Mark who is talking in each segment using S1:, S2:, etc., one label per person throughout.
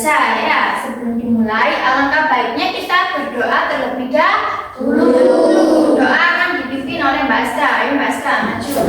S1: biasa ya. Sebelum dimulai, alangkah baiknya kita berdoa terlebih dahulu. Doa akan dipimpin oleh Mbak Asta. Ayo Mbak Asta, maju.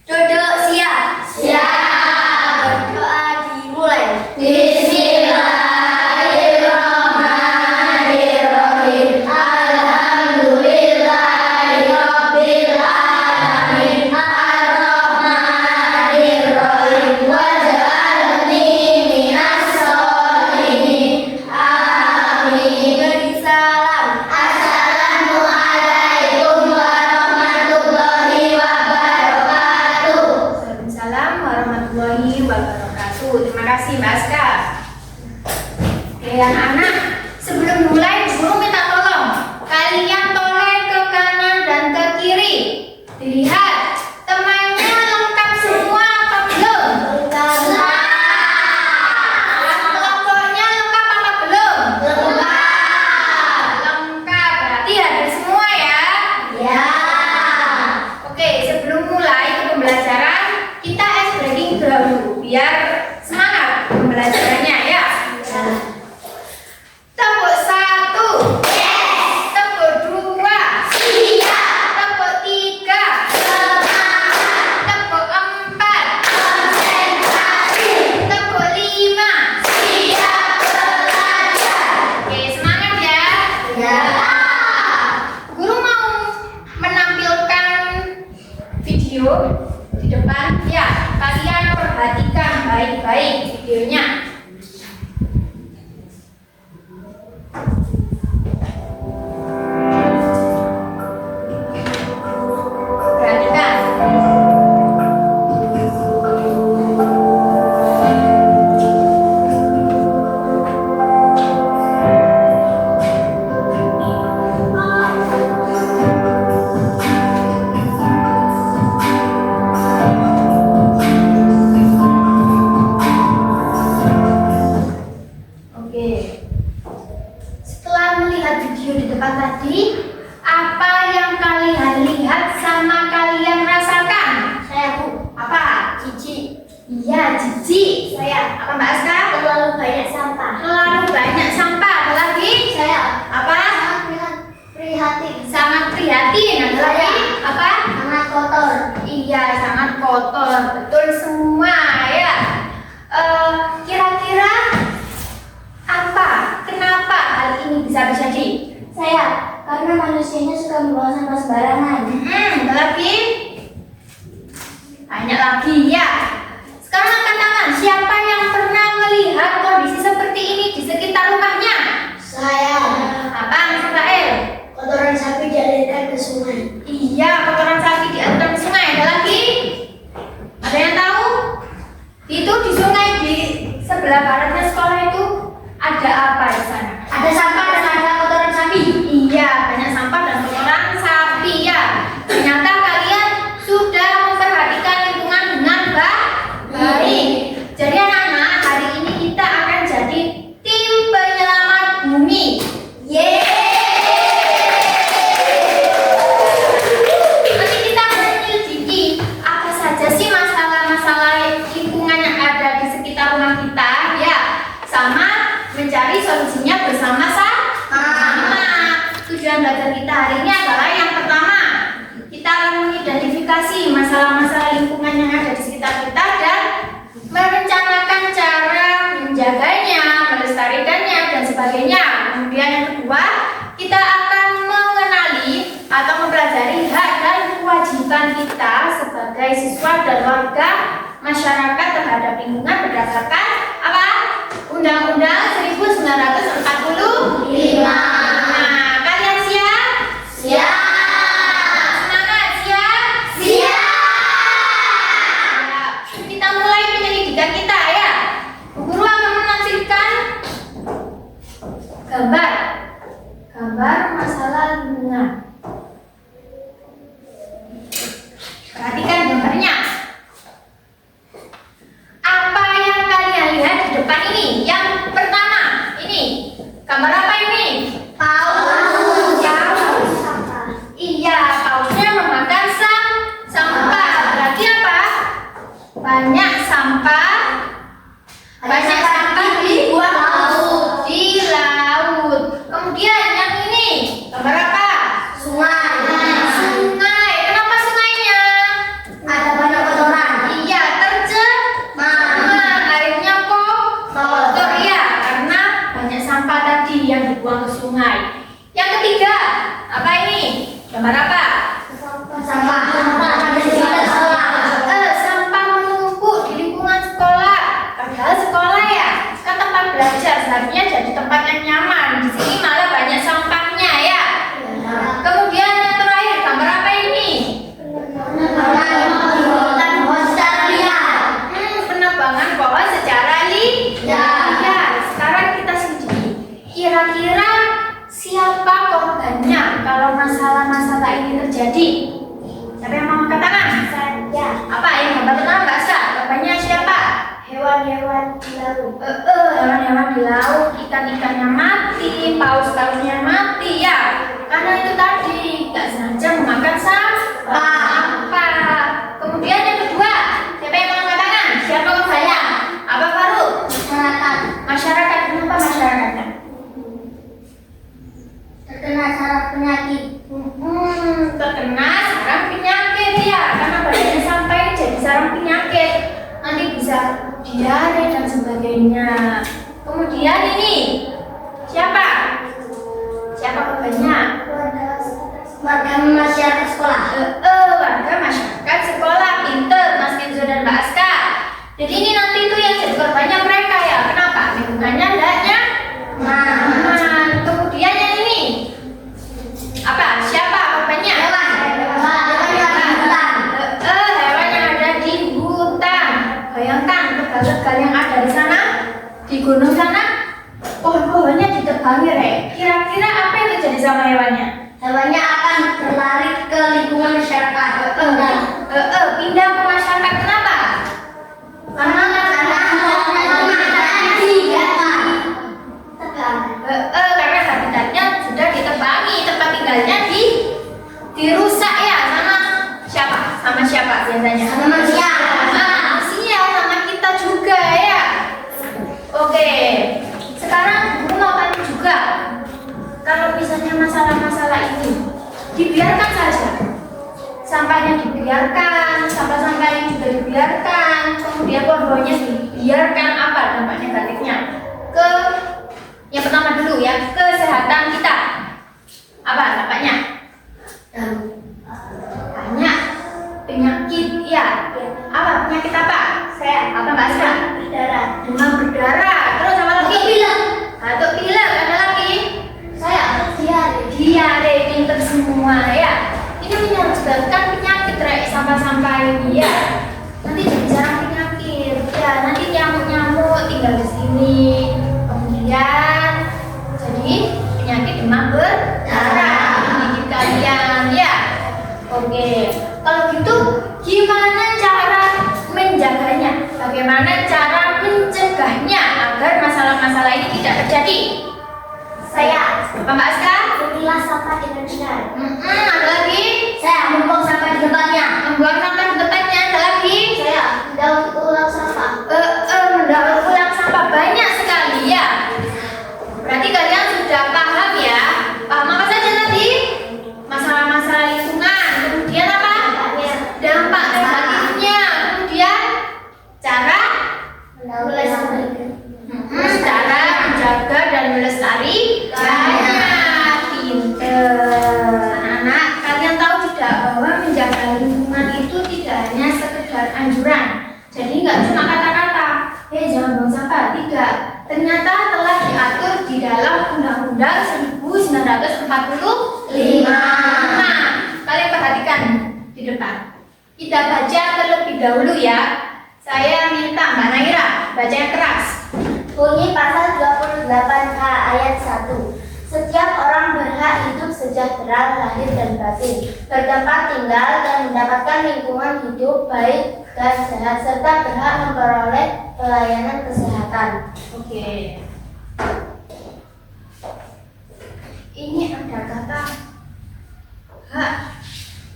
S2: Duduk siap. Siap. Berdoa dimulai. Bismillahirrahmanirrahim. Alhamdulillahirabbil alamin. Arrahmanirrahim. Waj'alni minas sholihin. Amin. Beri salam. Assalamualaikum warahmatullahi wabarakatuh.
S1: Waalaikumsalam warahmatullahi wabarakatuh. Terima kasih Mbak Aska. Oke anak-anak, sebelum mulai guru minta tolong kalian toleh ke kanan dan ke kiri. Dilihat temannya lengkap semua atau belum? Kelompoknya lengkap apa belum? Lengkap, berarti hadir semua ya.
S2: Ya.
S1: Oke, sebelum mulai ke pembelajaran, kita ice breaking dulu biar semangat pembelajarannya ya. Tepuk 1, tepuk 2, tepuk 3, tepuk 4, tepuk 5. Oke, semangat ya. Guru mau menampilkan video di depan ya. Kalian perhatikan baik-baik videonya. Perhatikan. Oke. Setelah melihat video di depan tadi, apa yang kalian lihat sama kalian rasakan?
S2: Saya Bu.
S1: Apa?
S2: Cici.
S1: Iya, jijik.
S2: Saya.
S1: Apa Mbak Aska?
S2: Terlalu banyak sampah.
S1: Terlalu banyak sampah. Ada lagi?
S2: Saya.
S1: Apa?
S2: Sangat prihatin.
S1: Sangat prihatin. Ada lagi? Apa?
S2: Sangat kotor.
S1: Iya, sangat kotor. Betul semua ya. Kira-kira apa? Kenapa hal ini bisa terjadi?
S2: Saya. Karena manusianya suka membuang sampah sembarangan.
S1: Ada lagi? Banyak lagi ya. Sekarang angkat tangan. Siapa yang pernah melihat kondisi seperti ini di sekitar rumahnya?
S2: Saya.
S1: Apa, Mas Rafael?
S2: Kotoran sapi dialirkan ke sungai.
S1: Iya, kotoran sapi dialirkan ke sungai. Ada lagi? Ada yang tahu? Itu di sungai di sebelah baratnya sekolah itu ada apa di sana?
S2: Ada sampah dan ada kotoran sapi.
S1: Iya, banyak sampah dan kotoran sapi ya. Ternyata kalian sudah memperhatikan lingkungan dengan baik. Jadi anak-anak, hari ini kita akan jadi tim penyelamat bumi. Nanti kita akan menyelidiki apa saja sih masalah-masalah lingkungan yang ada di sekitar rumah kita ya, sama mencari solusinya bersama-sama. Tujuan belajar kita hari ini adalah yang pertama, kita akan mengidentifikasi masalah-masalah lingkungan yang ada di sekitar kita dan merencanakan cara menjaganya, melestarikannya dan sebagainya. Kemudian yang kedua, kita akan mengenali atau mempelajari hak dan kewajiban kita sebagai siswa dan warga masyarakat terhadap lingkungan berdasarkan apa? Undang-Undang 1945. Nah, kalian siap?
S2: Siap.
S1: Semangat, siap?
S2: Siap.
S1: Ya, kita mulai penyelidikan kita ya. Guru akan menampilkan gambar masalah lingkungan. Perhatikan gambarnya. Apa yang kalian lihat di depan ini? Yang pertama, ini gambar apa ini?
S2: Paus.
S1: Iya, pausnya memakan sampah. Berarti apa? Gambar apa?
S2: Sungai.
S1: Sungai. Kenapa sungainya?
S2: Ada banyak kotoran.
S1: Iya, tercemar. Airnya kotor ya, karena banyak sampah tadi yang dibuang ke sungai. Yang ketiga, apa ini? Gambar apa?
S2: Sampah. Ada di sekitar sekolah.
S1: Sampah menumpuk di lingkungan sekolah. Padahal sekolah ya kan tempat belajar, seharusnya jadi tempat yang nyaman. Di sini malah banyak sampahnya ya. Kemudian yang terakhir, gambar apa ini? Penebangan pohon secara liar. Ya, sekarang kita selidiki. Kira-kira siapa korbannya kalau masalah-masalah ini terjadi? Siapa yang mau angkat tangan?
S2: Saya.
S1: Apa yang gambar pertama Mbak Asa? Korbannya siapa?
S2: Hewan-hewan di laut.
S1: Hewan-hewan di laut, ikan-ikannya mati, paus-pausnya mati ya. Karena itu tadi nggak sengaja memakan sampah. Kemudian yang kedua, siapa yang mau angkat tangan? Siapa korbannya? Apa baru?
S2: Masyarakat.
S1: Masyarakat. Kenapa masyarakatnya?
S2: Terkena saraf penyakit.
S1: Terkena sarang penyakit ya. Karena banyaknya sampah ini jadi sarang penyakit. Nanti bisa diare dan sebagainya. Kemudian ini siapa? Siapa korbannya?
S2: Warga masyarakat sekolah.
S1: Warga masyarakat sekolah. Pinter Mas Kenzo dan Mbak Aska. Jadi ini nanti itu yang jadi korbannya mereka ya. Kenapa? Lingkungannya hendaknya aman. Kemudian yang ini apa? Siapa korbannya? Hewan yang ada di hutan. Bayangkan tegal-tegal yang ada di sana, di gunung sana, pohon-pohonnya ditebangi, Rek. Kira-kira apa yang terjadi sama hewannya?
S2: Hewannya akan berlari ke lingkungan masyarakat.
S1: Pindah ke masyarakat. Kenapa?
S2: Karena
S1: Karena habitatnya sudah ditebangi, tempat tinggalnya dirusak ya sama siapa? Sama siapa biasanya?
S2: Sama manusia.
S1: Manusia, sama kita juga ya. Oke, sekarang Guru mau tanya juga, kalau misalnya masalah-masalah ini dibiarkan saja, sampahnya dibiarkan, sampah-sampah ini juga dibiarkan, kemudian pohonnya dibiarkan, apa dampak negatifnya? Yang pertama dulu ya, kesehatan kita. Apa dampaknya? Banyak penyakit ya. Apa penyakit apa? Apa Mbak Aska?
S2: Berdarah.
S1: Demam berdarah. Terus apa lagi? Batuk pilek. Ada lagi? Diare. Pinter semua ya. Ini menyebabkan penyakit, Rek, sampah-sampah ini ya. Nanti jadi sarang penyakit. Ya, nanti nyamuk-nyamuk tinggal di sini. Kemudian jadi penyakit demam berdarah di kalian ya. Oke, kalau gitu gimana cara menjaganya? Bagaimana cara mencegahnya agar masalah-masalah ini tidak terjadi?
S2: Saya.
S1: Apa Mbak Aska?
S2: Memilah sampah dengan benar.
S1: Ada lagi?
S2: Saya membuang sampah di tempatnya.
S1: Membuang sampah di tempatnya. Ada lagi?
S2: Saya mendaur ulang sampah.
S1: Mendaur ulang sampah banyak sekali ya. Berarti kalian sudah paham ya? Paham apa saja tadi? Masalah-masalah lingkungan. Kemudian apa? Dampak negatifnya. Kemudian cara cara menjaga dan melestarikannya. Pinter. Anak-anak, kalian tahu tidak bahwa menjaga lingkungan itu tidak hanya sekedar anjuran. Jadi nggak cuma kata-kata, jangan buang sampah. Tidak. Ternyata telah diatur di dalam Undang-Undang 1945. Nah, kalian perhatikan di depan. Kita baca terlebih dahulu ya. Saya minta Mbak Naira baca yang keras.
S2: Bunyi pasal 28K ayat 1. Setiap orang berhak hidup sejahtera lahir dan batin, bertempat tinggal dan mendapatkan lingkungan hidup baik dan sehat, serta berhak memperoleh pelayanan kesehatan.
S1: Oke. Ini ada kata hak.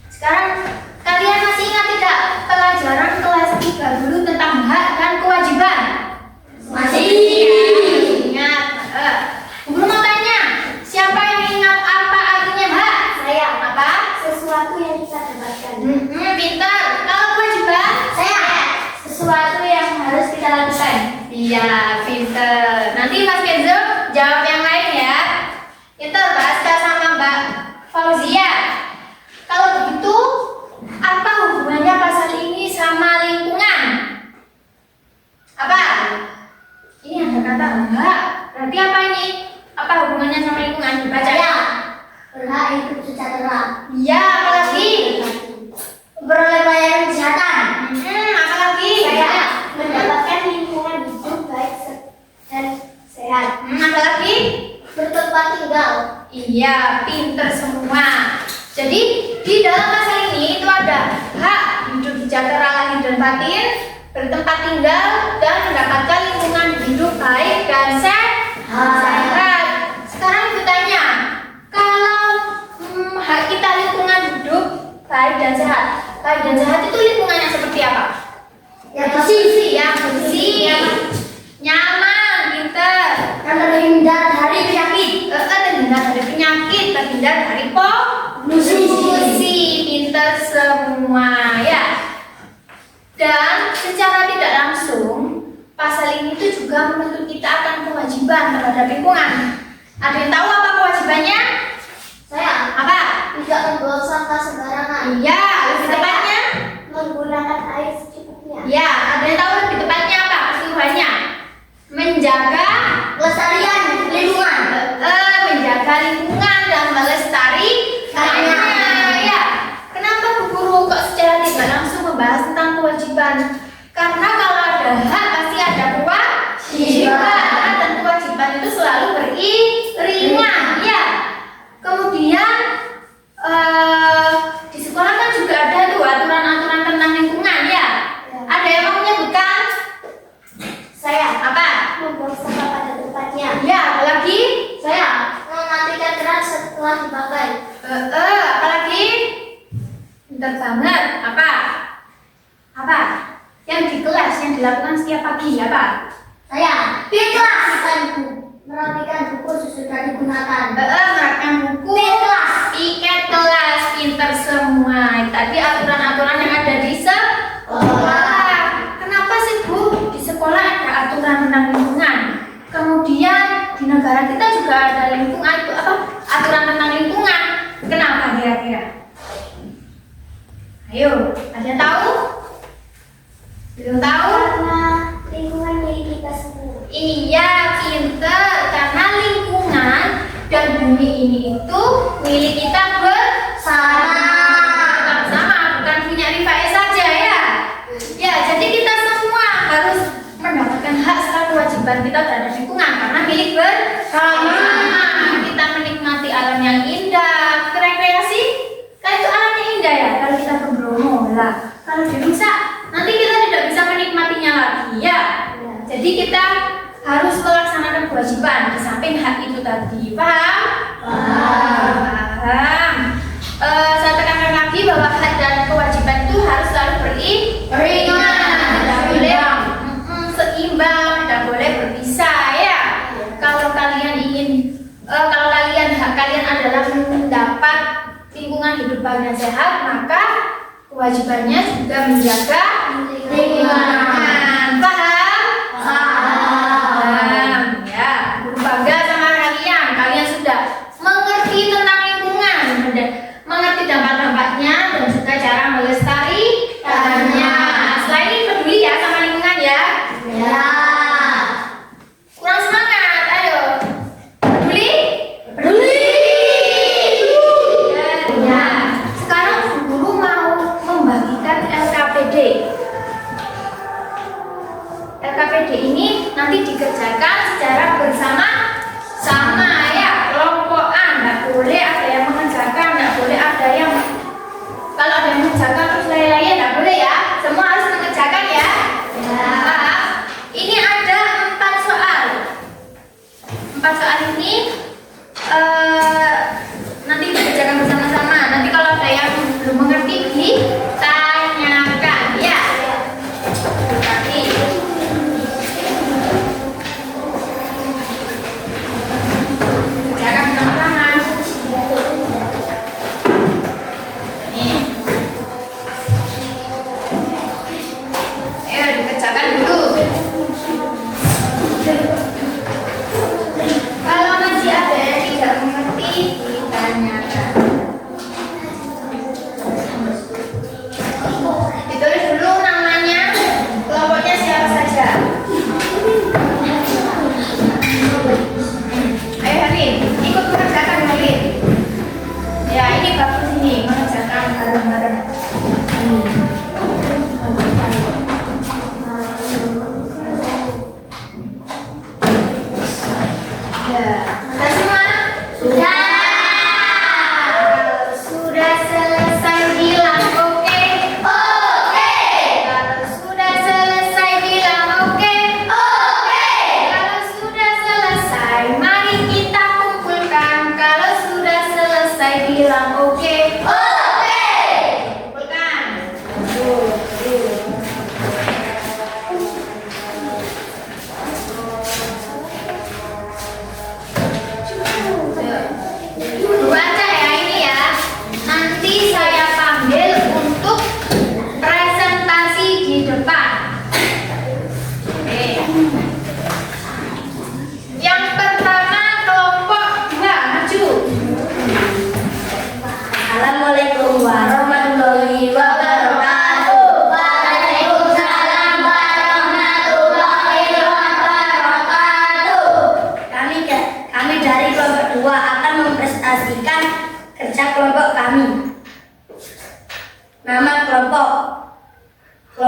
S1: Sekarang kalian masih ingat tidak pelajaran kelas 3 dulu tentang hak dan kewajiban?
S2: Masih.
S1: Ingat. Guru mau tanya, siapa yang ingat apa artinya Iya, pinter. Nanti Mas Kenzo jawab yang lain ya. Kita bahas sama Mbak Fauzia. Kalau begitu, apa hubungannya pasal ini sama lingkungan? Apa? Ini ada kata enggak. Berarti apa ini? Apa hubungannya sama lingkungan? Dibaca ya.
S2: Berhak hidup sejahtera.
S1: Iya, apalagi?
S2: Beroleh pelayanan kesehatan.
S1: Apalagi?
S2: Saya mendapatkan lingkungan hidup baik dan sehat.
S1: Apalagi?
S2: Bertempat tinggal.
S1: Iya, pinter semua. Jadi di dalam pasal ini itu ada hak hidup sejahtera lahir dan batin, bertempat tinggal, dan mendapatkan lingkungan hidup baik dan sehat. Sekarang aku tanya, kalau hak kita lingkungan hidup baik dan sehat, itu lingkungannya seperti apa?
S2: Yang bersih,
S1: Yang bersih, nyaman, pinter,
S2: yang terhindar dari penyakit.
S1: terhindar dari penyakit, terhindar dari polusi, pinter semua ya. Dan secara tidak langsung pasal ini tuh juga menuntut kita akan kewajiban terhadap lingkungan. Ada yang tahu apa kewajibannya?
S2: Saya
S1: Apa?
S2: tidak membuang sampah sembarangan.
S1: Iya, lebih tepatnya.
S2: Menggunakan air secukupnya.
S1: Ya, ada yang tahu lebih tepatnya apa keseluruhannya? Menjaga
S2: Kelestarian lingkungan.
S1: menjaga lingkungan dan melestarikannya. Ya, kenapa Bu Guru kok secara tidak langsung membahas tentang kewajiban? Karena kalau ada hak pasti ada kewajiban, dan kewajiban itu selalu beriringan. Ya, kemudian di sekolah kan juga ada tuh aturan-aturan tentang lingkungan ya. Ada yang mau menyebutkan?
S2: Saya
S1: Apa?
S2: membuang sampah pada tempatnya.
S1: Ya, apalagi?
S2: Saya mematikan keran setelah dipakai.
S1: Apalagi? Pintar banget. Apa? Apa? Yang di kelas yang dilakukan setiap pagi apa?
S2: Saya merapikan buku. Merapikan buku sesudah digunakan.
S1: Merapikan buku. Piket kelas. Pintar semua. Tadi aturan-aturan yang ada di sekolah. Kenapa sih Bu? Di sekolah ada aturan tentang lingkungan. Kemudian di negara kita juga ada lingkungan itu apa? Aturan tentang lingkungan. Kenapa kira-kira? Ayo, ada yang tahu? Belum tahu?
S2: Karena lingkungan milik kita semua.
S1: Iya, pinter. Karena lingkungan dan bumi ini itu milik kita bersama. Bukan punya Rifai saja ya. Ya, jadi kita semua harus mendapatkan hak serta kewajiban kita terhadap lingkungan karena milik bersama. Kita menikmati alam yang indah, rekreasi. Kan itu alamnya indah ya. Kalau kita ke Bromo lah, kalau dirusak nanti kita tidak bisa menikmatinya lagi ya. Jadi kita harus melaksanakan kewajiban di samping hak itu tadi. Paham? Paham. Saya tekankan lagi bahwa hak dan kewajiban itu harus selalu beriringan, tidak boleh seimbang, tidak boleh berpisah ya. Kalau kalian ingin, kalau hak kalian adalah mendapat lingkungan hidup baik dan sehat, maka kewajibannya juga menjaga lingkungan. Paham? Paham. Ya, Guru bangga sama kalian. Kalian sudah mengerti tentang lingkungan, mengerti dampak-dampaknya dan juga cara melestarikannya. Selain ini peduli ya sama lingkungan ya.
S2: Ya.
S1: Kurang semangat, ayo. Peduli? Peduli. Ya. Sekarang Guru mau membagikan LKPD. Saya bilang oke.
S2: Oke.
S1: Kumpulkan. Dua aja ya ini ya. Nanti saya panggil untuk presentasi di depan. Oke. Yang pertama kelompok 2 maju.
S2: Assalamualaikum warahmatullahi wabarakatuh. Waalaikumsalam warahmatullahi wabarakatuh. Kami dari kelompok 2 akan mempresentasikan kerja kelompok kami. Nama kelompok 2,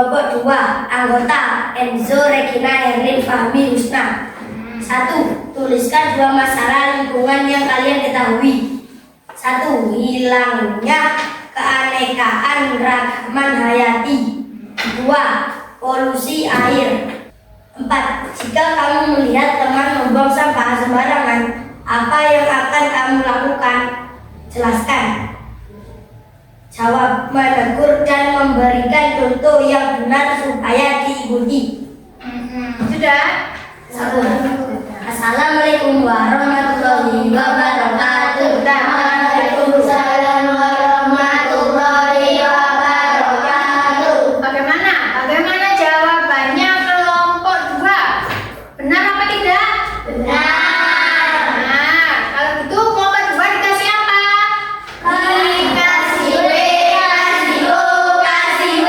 S2: anggota Enzo, Regina, Herlin, Fahmi, Husna. 1. Tuliskan 2 masalah lingkungan yang kalian ketahui. 1. Hilangnya keanekaan ragaman hayati. 2. Polusi air. 4. Jika kamu melihat teman membuang sampah sembarangan, apa yang akan kamu lakukan? Jelaskan. Jawab, menegur dan memberikan contoh yang benar supaya diikuti.
S1: Sudah?
S2: Assalamualaikum warahmatullahi wabarakatuh. Waalaikumsalam warahmatullahi wabarakatuh.
S1: Bagaimana? Bagaimana jawabannya kelompok 2? Benar apa tidak?
S2: Benar.
S1: Benar. Kalau gitu kelompok 2 dikasih apa?
S2: Kasih W, kasih O, kasih W.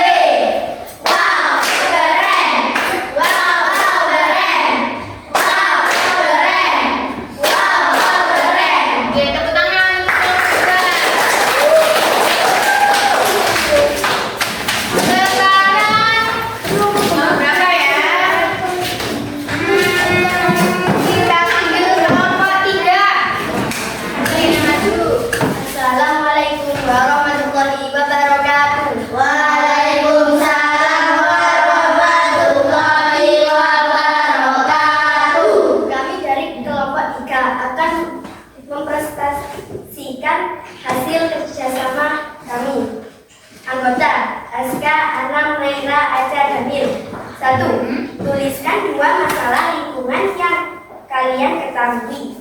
S2: Wow, keren. Wow, keren. Wow, keren. Wow, keren.
S1: Oke, tepuk tangan untuk kelompok 2. Sekarang kelompok berapa ya? Kita panggil kelompok 3. Ini maju.
S2: Assalamualaikum warahmatullahi wabarakatuh. Waalaikumsalam warahmatullahi wabarakatuh. Kami dari kelompok 3 akan mempresentasikan hasil kerjasama kami. Anggota Aska, Anam, Naira, Aca, Damil. 1. Tuliskan 2 masalah lingkungan yang kalian ketahui.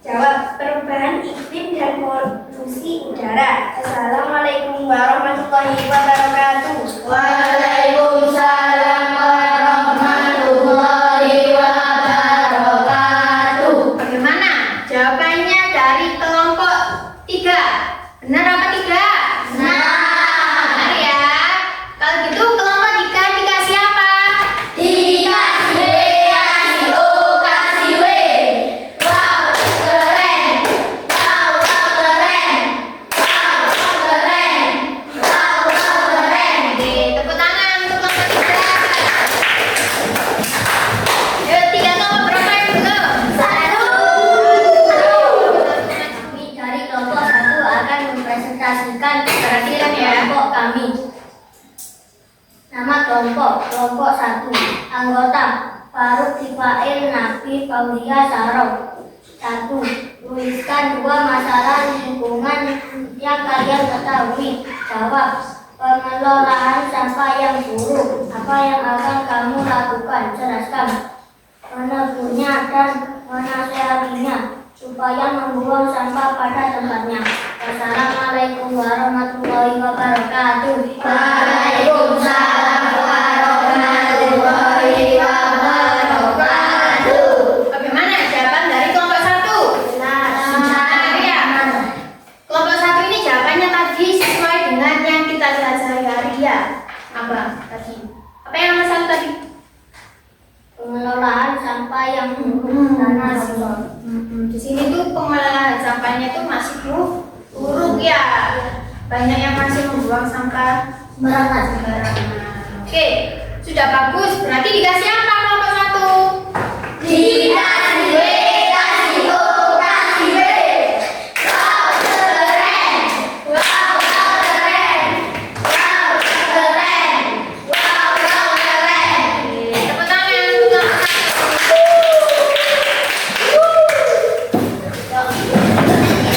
S2: Jawab, perubahan iklim dan polusi udara. Assalamualaikum warahmatullahi wabarakatuh. Waalaikumsalam warahmatullahi wabarakatuh.
S1: Bagaimana jawabannya dari kelompok 3? Benar apa tidak? Benar ya. Kalau gitu kelompok 3 dikasih apa?
S2: Dikasih W, kasih O, kasih W. Wow, keren. Wow, keren. Wow, keren. Wow, keren.
S1: Oke, tepuk tangan untuk kelompok 3. Yuk, 3 kelompok berapa yang belum?
S2: 1. Kami dari kelompok 1 akan mempresentasikan keberhasilan kelompok kami. Nama kelompok 1. Anggota Faruk Sifail, Nabi, Faulia, Sarok. 1. Tuliskan 2 masalah lingkungan yang kalian ketahui. Jawab, pengelolaan sampah yang buruk. Apa yang akan kamu lakukan? Jelaskan. Menegurnya dan menasehatinya supaya membuang sampah pada tempatnya. Wassalamualaikum warahmatullahi wabarakatuh. Waalaikumsalam warahmatullahi wabarakatuh.
S1: Bagaimana jawaban dari kelompok 1? Benar ya. Kelompok 1 ini jawabannya tadi sesuai dengan yang kita pelajari ya. Apa tadi? Apa yang nomor 1 tadi?
S2: Pengelolaan sampah yang buruk dan nasional.
S1: Di sini tuh pengelolaan sampahnya tuh masih buruk ya. Banyak yang masih membuang sampah sembarangan. Oke, sudah bagus. Berarti dikasih apa kelompok 1?
S2: Dikasih W, kasih O, kasih W. Wow, keren. Wow, keren. Wow, keren. Wow, keren.
S1: Tepuk tangan untuk kelompok 1.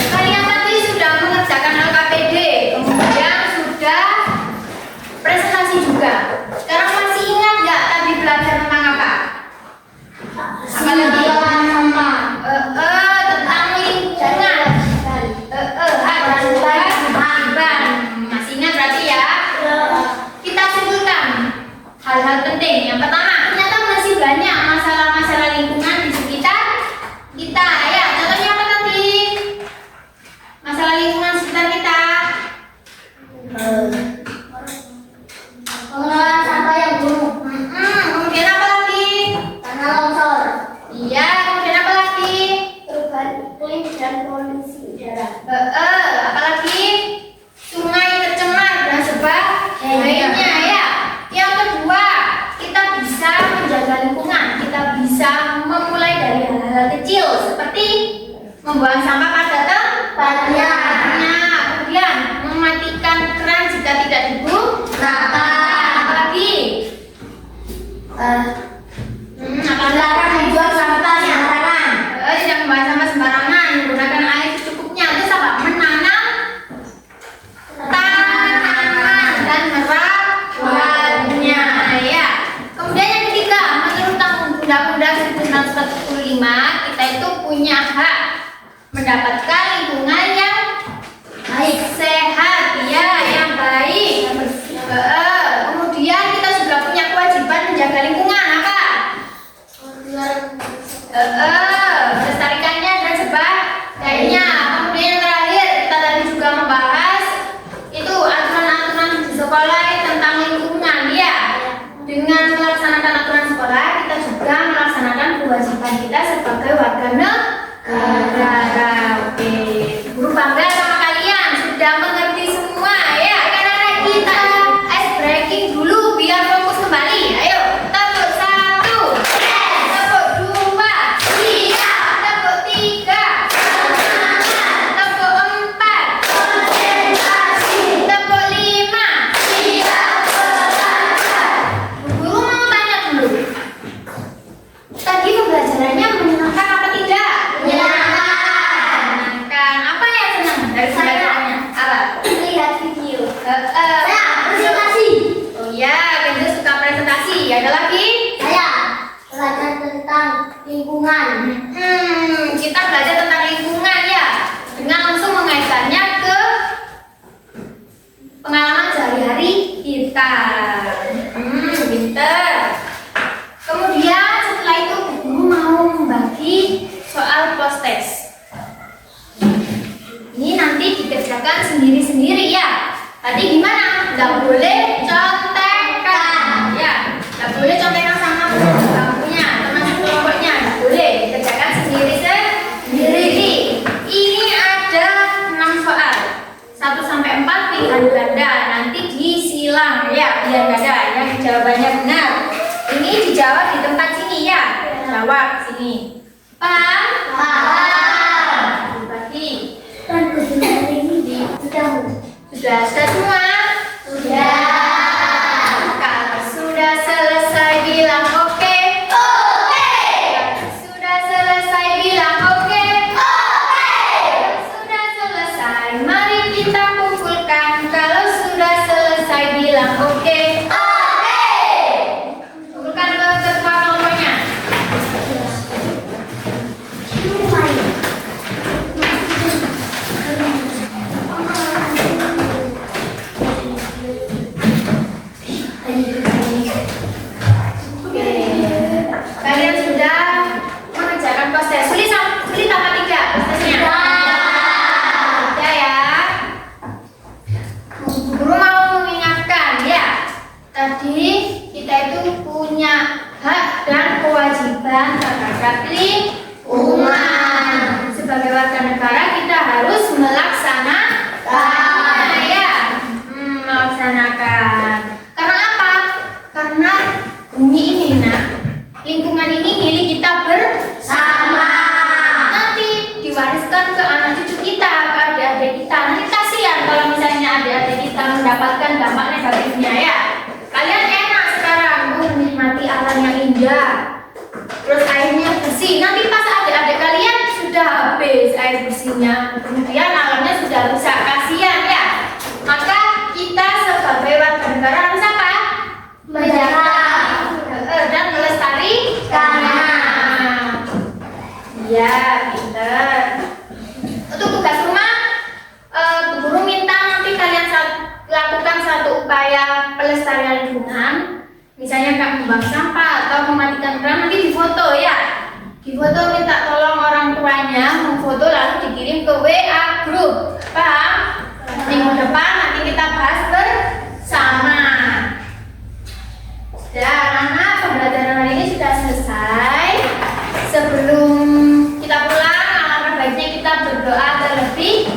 S1: Kalian tadi sudah Apalagi sungai tercemar dan sebagainya ya. Yang kedua, kita bisa menjaga lingkungan. Kita bisa memulai dari hal-hal kecil seperti membuang sampah pada tempatnya. Kemudian mematikan keran jika tidak digunakan. Apalagi
S2: Melarang membuang sampah sembarangan.
S1: tidak membuang sampah sembarangan, menggunakan air secukupnya. Terus apa? Menanam tanaman dan merawatnya ya. Kemudian yang ketiga, menurut Undang-Undang 1945 kita itu punya hak mendapatkan lingkungan yang baik, sehat ya, yang baik. Kemudian kita juga punya kewajiban menjaga lingkungan apa? Melestarikannya dan sebagainya. Kemudian yang terakhir kita tadi juga membahas itu aturan-aturan di sekolah tentang lingkungan ya. Dengan melaksanakan aturan sekolah kita juga melaksanakan kewajiban kita sebagai warga negara. Oke, guru bangga sama kalian sudah mengerti semua ya. Karena kita ice breaking dulu biar fokus kembali. Ayo, tepuk 1, tepuk 2, tepuk 3, tepuk 4, tepuk 5. Guru mau tanya dulu. Tadi pembelajarannya menyenangkan apa tidak? Menyenangkan. Apa yang senang dari pembelajarannya? Apa?
S2: Lihat video.
S1: Presentasi. Oh ya, Kenzo suka presentasi. Ada lagi?
S2: Saya belajar tentang lingkungan.
S1: Kita belajar tentang lingkungan ya, dengan langsung mengaitkannya ke pengalaman sehari-hari kita. Pinter. Kemudian setelah itu guru mau membagi soal post test. Ini nanti dikerjakan sendiri-sendiri ya. Tadi gimana? Nggak boleh contekan ya. Nggak boleh contekan sama bangkunya, teman kelompoknya. Nggak boleh, dikerjakan sendiri-sendiri. Ini ada 6 soal. 1 sampai 4 pilihan ganda. Nanti disilang ya, biar nggak ada yang jawabannya benar. Ini dijawab di tempat sini ya. Jawab sini. Paham? Dibagi.
S2: Dan kebenaran ini
S1: Sudah semua? Kalau sudah selesai bilang oke. Kalau sudah selesai bilang oke. Kalau sudah selesai mari kita kumpulkan. Kalau sudah selesai bilang oke. Kumpulkan ke ketua kelompoknya. Oke. Kalian sudah mengerjakan post test. Sulit apa tidak post testnya? Sudah ya. Guru mau mengingatkan ya. Tadi kita itu punya hak dan kewajiban terhadap lingkungan. Sebagai warga negara kita harus melaksanakan ya. Melaksanakan. Karena apa? Karena bumi ini lingkungan ini milik kita bersama. Nanti diwariskan ke anak cucu kita, ke adik-adik kita. Nanti kasihan kalau misalnya adik-adik kita mendapatkan dampak negatifnya ya. Kalian enak sekarang menikmati alam yang indah. Terus airnya bersih. Nanti pas adik-adik kalian sudah habis air bersihnya, kemudian alamnya sudah rusak, kasihan ya. Maka kita sebagai warga negara harus apa? Menjaga dan melestarikan. Iya, pinter. Untuk tugas rumah, guru minta nanti kalian lakukan satu upaya pelestarian lingkungan. Misalnya kayak membuang sampah atau mematikan keran, nanti difoto ya. Difoto, minta tolong orang tuanya memfoto lalu dikirim ke WA group. Paham? Minggu depan nanti kita bahas bersama. Sudah, karena pembelajaran hari ini sudah selesai. Sebelum kita pulang, alangkah baiknya kita berdoa terlebih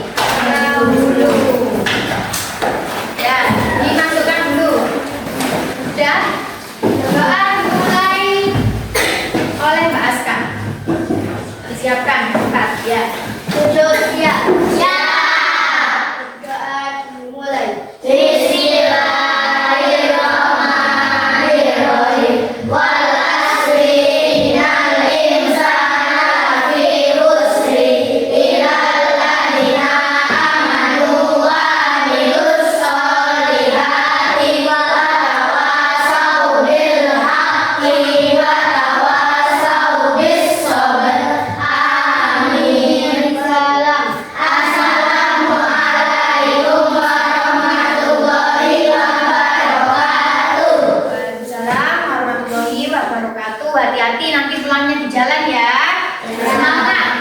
S1: wabarakatuh. Hati-hati nanti pulangnya di jalan ya. Semangat.